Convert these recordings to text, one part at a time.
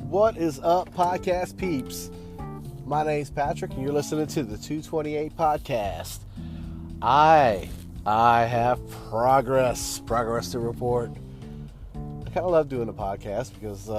What is up, podcast peeps? My name's Patrick, and you're listening to the 228 podcast. I have progress to report. I kind of love doing the podcast because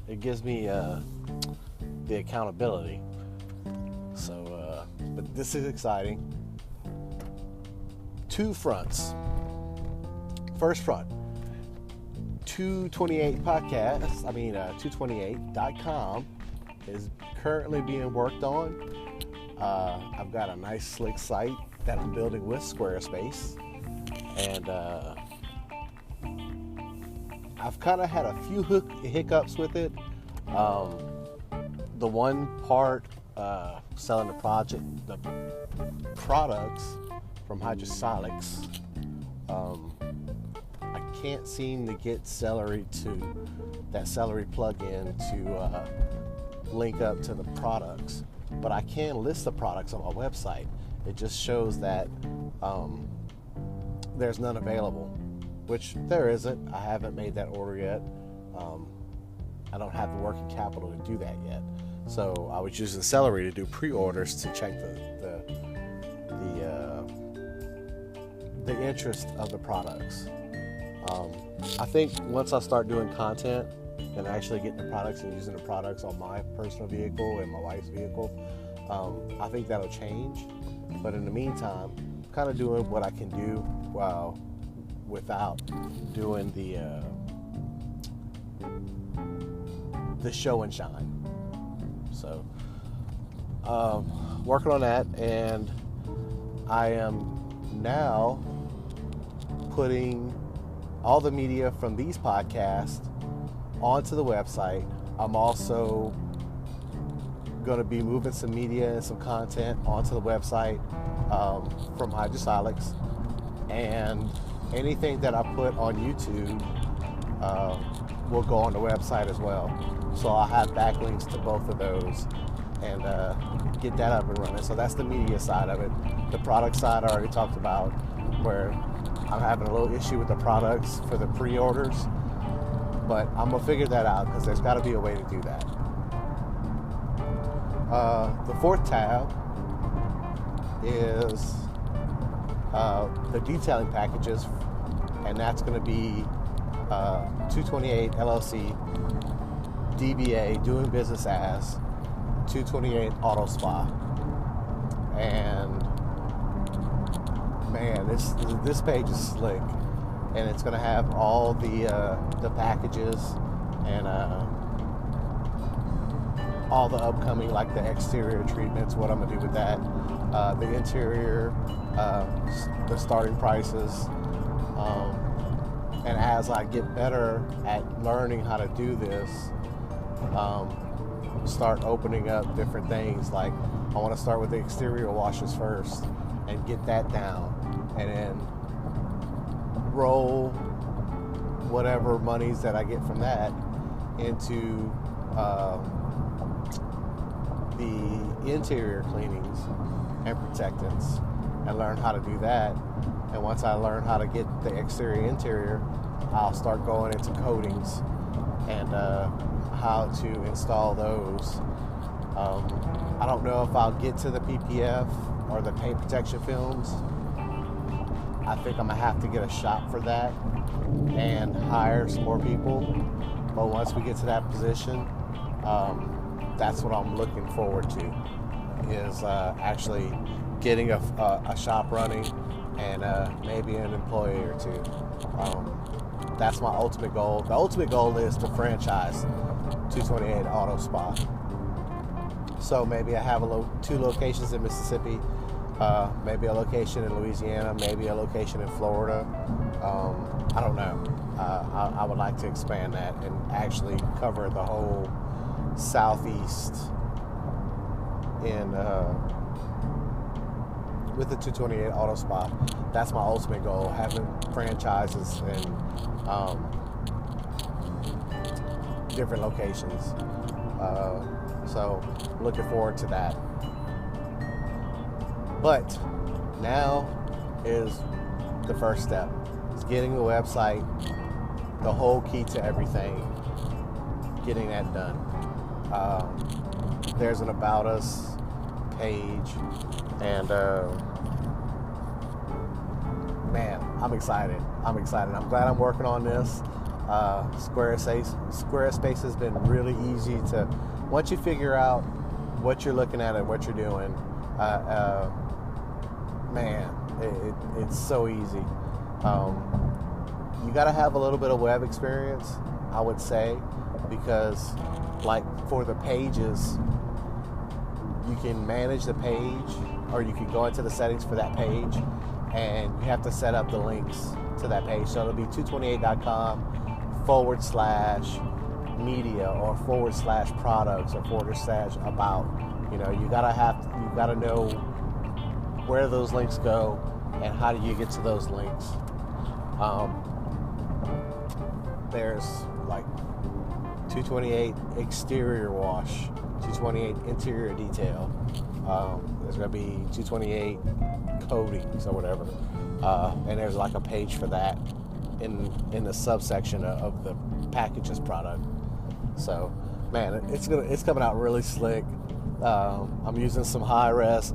it gives me the accountability. So, but this is exciting. Two fronts. First front. 228.com is currently being worked on. I've got a nice slick site that I'm building with Squarespace, and I've kind of had a few hiccups with it. The one part, selling the products from Hydrosolics, I can't seem to get that celery plugin to link up to the products, but I can list the products on my website. It just shows that there's none available, which there isn't. I haven't made that order yet. I don't have the working capital to do that yet. So I was using celery to do pre-orders to check the interest of the products. I think once I start doing content and actually getting the products and using the products on my personal vehicle and my wife's vehicle, I think that'll change. But in the meantime, I'm kind of doing what I can do without doing the show and shine. So, working on that, and I am now putting all the media from these podcasts onto the website. I'm also going to be moving some media and some content onto the website from Hydrosolics, and anything that I put on YouTube will go on the website as well. So I'll have backlinks to both of those and get that up and running. So that's the media side of it. The product side I already talked about, where I'm having a little issue with the products for the pre-orders, but I'm going to figure that out because there's got to be a way to do that. The fourth tab is the detailing packages, and that's going to be 228 LLC, DBA, doing business as 228 Auto Spa. And man, this page is slick, and it's going to have all the packages and all the upcoming, like the exterior treatments, what I'm going to do with that, the interior, the starting prices, and as I get better at learning how to do this, start opening up different things. Like I want to start with the exterior washes first and get that down, and then roll whatever monies that I get from that into the interior cleanings and protectants, and learn how to do that. And once I learn how to get the exterior interior, I'll start going into coatings and how to install those. I don't know if I'll get to the PPF or the paint protection films. I think I'm gonna have to get a shop for that and hire some more people. But once we get to that position, that's what I'm looking forward to, is actually getting a shop running and maybe an employee or two. That's my ultimate goal. The ultimate goal is to franchise 228 Auto Spa. So maybe I have two locations in Mississippi, maybe a location in Louisiana, maybe a location in Florida. I don't know. I would like to expand that and actually cover the whole Southeast with the 228 Auto Spa. That's my ultimate goal, having franchises in different locations. So looking forward to that. But now is the first step. It's getting the website, the whole key to everything, getting that done. There's an About Us page, and man, I'm excited. I'm glad I'm working on this. Squarespace has been really easy to, once you figure out what you're looking at and what you're doing, man, it's so easy. You got to have a little bit of web experience, I would say, because like for the pages, you can manage the page, or you can go into the settings for that page, and you have to set up the links to that page. So it'll be 228.com/media or /products or /about. You know, you gotta know where those links go and how do you get to those links. There's like 228 exterior wash, 228 interior detail. There's gonna be 228 coatings or whatever, and there's like a page for that in the subsection of the packages product. So, man, it's coming out really slick. I'm using some high-res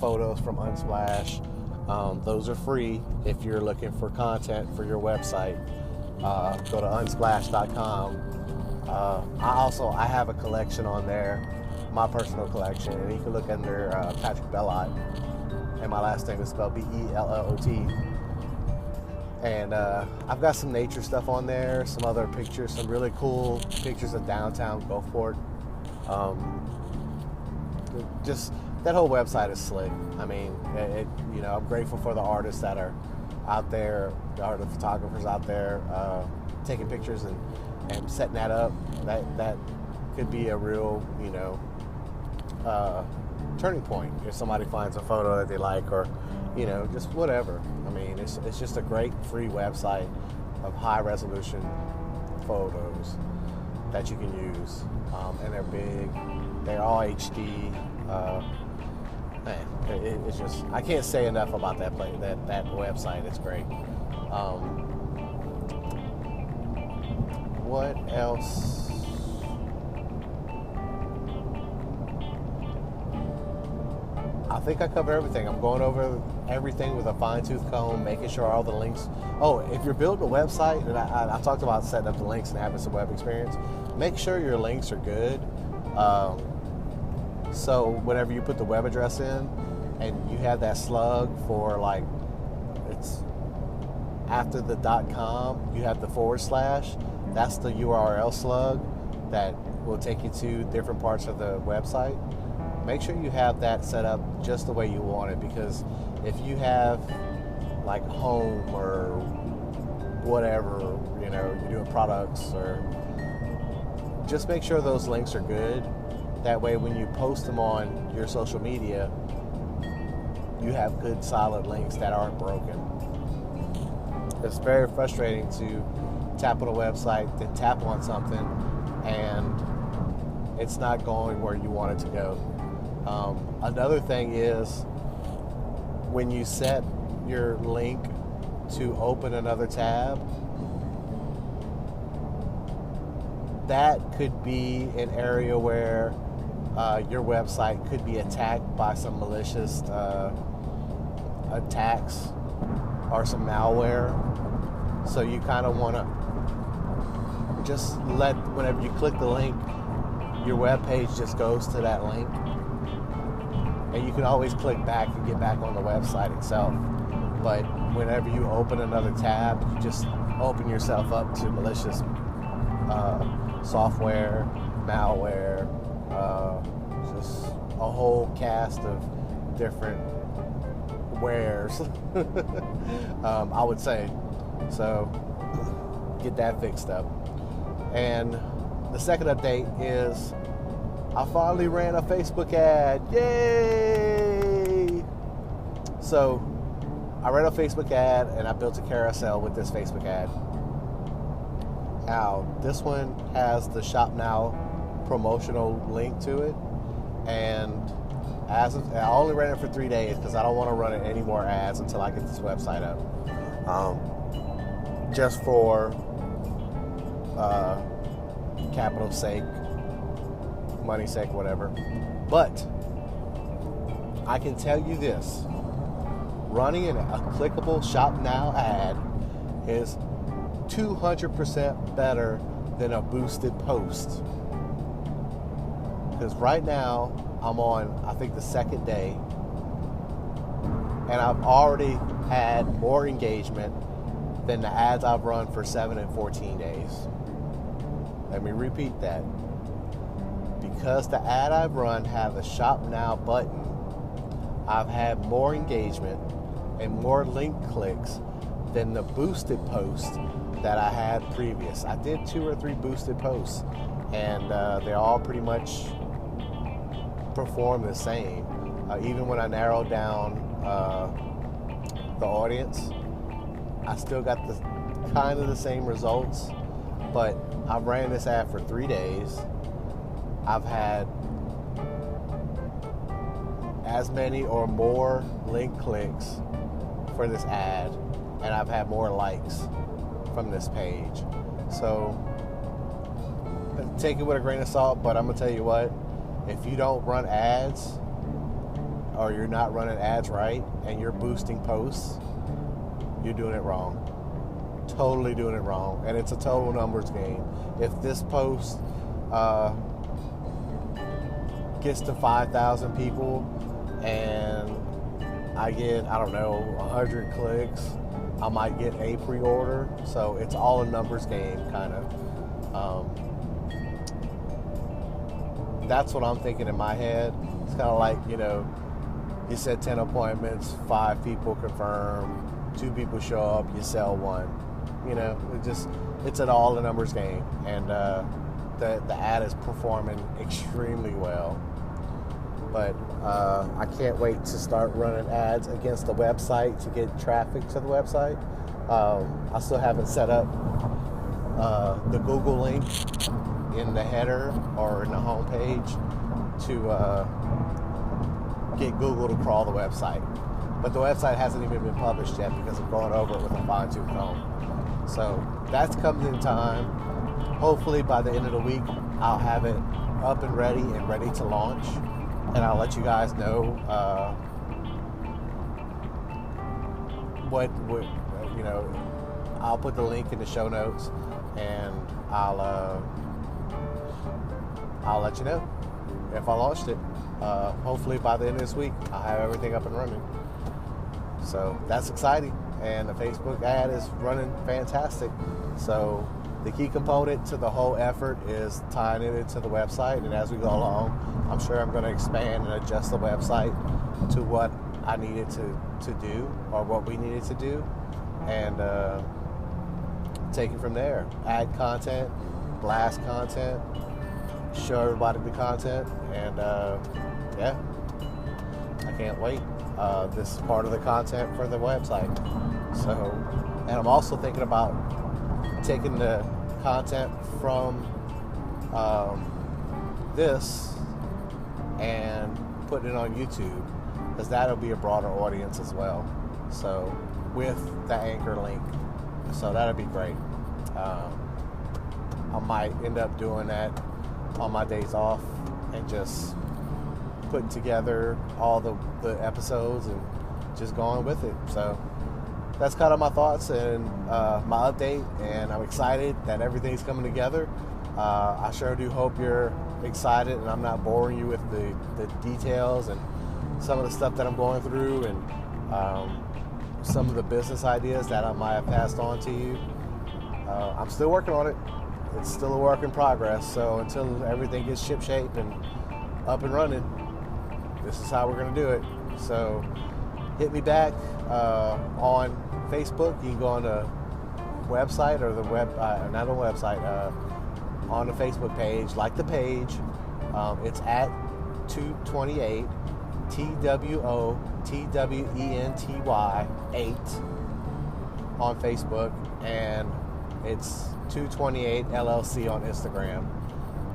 photos from Unsplash. Those are free if you're looking for content for your website. Go to unsplash.com. I have a collection on there, my personal collection, and you can look under Patrick Bellot, and my last name is spelled Bellot. And I've got some nature stuff on there, some other pictures, some really cool pictures of downtown Gulfport. Just that whole website is slick. I mean, I'm grateful for the artists that are out there, the photographers out there taking pictures and setting that up. That could be a real, turning point if somebody finds a photo that they like, or just whatever. I mean, it's just a great free website of high resolution photos that you can use, and they're big, they're all HD. Man, it's just, I can't say enough about that website. It's great. What else? I think I covered everything. I'm going over everything with a fine-tooth comb, making sure all the links. Oh, if you're building a website, and I talked about setting up the links and having some web experience, make sure your links are good. So whenever you put the web address in and you have that slug for, like, it's after the .com, you have the /. That's the URL slug that will take you to different parts of the website. Make sure you have that set up just the way you want it, because if you have like home or whatever, you're doing products, or just make sure those links are good. That way when you post them on your social media, you have good solid links that aren't broken. It's very frustrating to tap on a website, then tap on something, and it's not going where you want it to go. Another thing is when you set your link to open another tab, that could be an area where your website could be attacked by some malicious attacks or some malware. So you kind of want to just whenever you click the link, your web page just goes to that link. And you can always click back and get back on the website itself. But whenever you open another tab, you just open yourself up to malicious software, malware, just a whole cast of different wares, I would say. So get that fixed up. And the second update is I finally ran a Facebook ad. Yay! So I ran a Facebook ad and I built a carousel with this Facebook ad. Now, this one has the Shop Now promotional link to it, and I only ran it for 3 days because I don't want to run it any more ads until I get this website up. Just for capital sake, money's sake, whatever. But I can tell you this. Running a clickable Shop Now ad is 200% better than a boosted post. Because right now, I'm on, I think, the second day, and I've already had more engagement than the ads I've run for 7 and 14 days. Let me repeat that. Because the ad I've run have a Shop Now button, I've had more engagement and more link clicks than the boosted post that I had previous. I did 2 or 3 boosted posts, and they all pretty much perform the same. Even when I narrowed down the audience, I still got the kind of the same results. But I ran this ad for 3 days. I've had as many or more link clicks for this ad, and I've had more likes from this page. So take it with a grain of salt, but I'm gonna tell you what, if you don't run ads, or you're not running ads right, and you're boosting posts, you're doing it wrong. Totally doing it wrong. And it's a total numbers game. If this post gets to 5,000 people and I get, I don't know, 100 clicks, I might get a pre-order. So it's all a numbers game, kind of. That's what I'm thinking in my head. It's kind of like, you set 10 appointments, 5 people confirm, 2 people show up, you sell 1. It's an all the numbers game, and the ad is performing extremely well. But I can't wait to start running ads against the website to get traffic to the website. I still haven't set up the Google link in the header or in the home page to get Google to crawl the website. But the website hasn't even been published yet because I'm going over it with a fine-tooth comb. So that's coming in time. Hopefully by the end of the week, I'll have it up and ready to launch. And I'll let you guys know I'll put the link in the show notes, and I'll let you know if I launched it. Hopefully by the end of this week, I'll have everything up and running. So that's exciting. And the Facebook ad is running fantastic. So the key component to the whole effort is tying it into the website. And as we go along, I'm sure I'm going to expand and adjust the website to what I needed to do, or what we needed to do, and take it from there. Add content, blast content, show everybody the content, and I can't wait. This is part of the content for the website. So, and I'm also thinking about taking the content from this and putting it on YouTube, because that'll be a broader audience as well. So, with the anchor link, so that'll be great. I might end up doing that on my days off and just putting together all the episodes and just going with it. So that's kind of my thoughts and my update, and I'm excited that everything's coming together. I sure do hope you're excited and I'm not boring you with the details and some of the stuff that I'm going through, and some of the business ideas that I might have passed on to you. I'm still working on it. It's still a work in progress. So until everything gets shipshape and up and running, this is how we're going to do it. So hit me back on Facebook. You can go on the website, or the not a website, on the Facebook page. Like the page. It's at 228 TWOTWENTY 8 on Facebook, and it's 228 LLC on Instagram.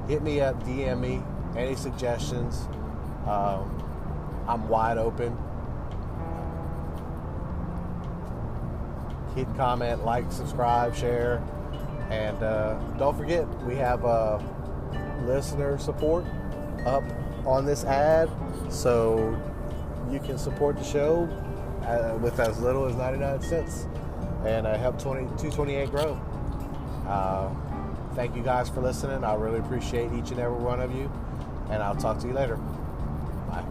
Hit me up, DM me, any suggestions. I'm wide open. Hit comment, like, subscribe, share, and don't forget, we have listener support. up on this ad, so you can support the show with as little as 99 cents and help 228 grow. Thank you guys for listening. I really appreciate each and every one of you, and I'll talk to you later. Bye.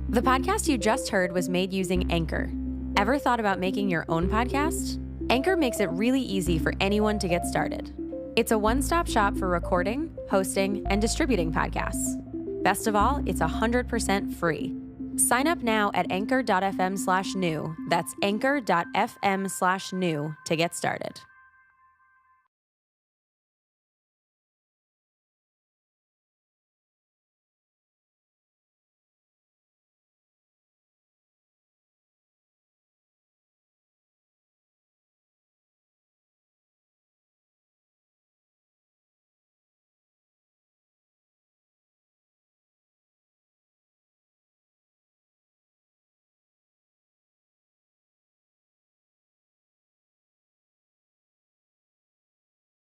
The podcast you just heard was made using Anchor. Ever thought about making your own podcast? Anchor makes it really easy for anyone to get started. It's a one-stop shop for recording, hosting, and distributing podcasts. Best of all, it's 100% free. Sign up now at anchor.fm/new. That's anchor.fm/new to get started.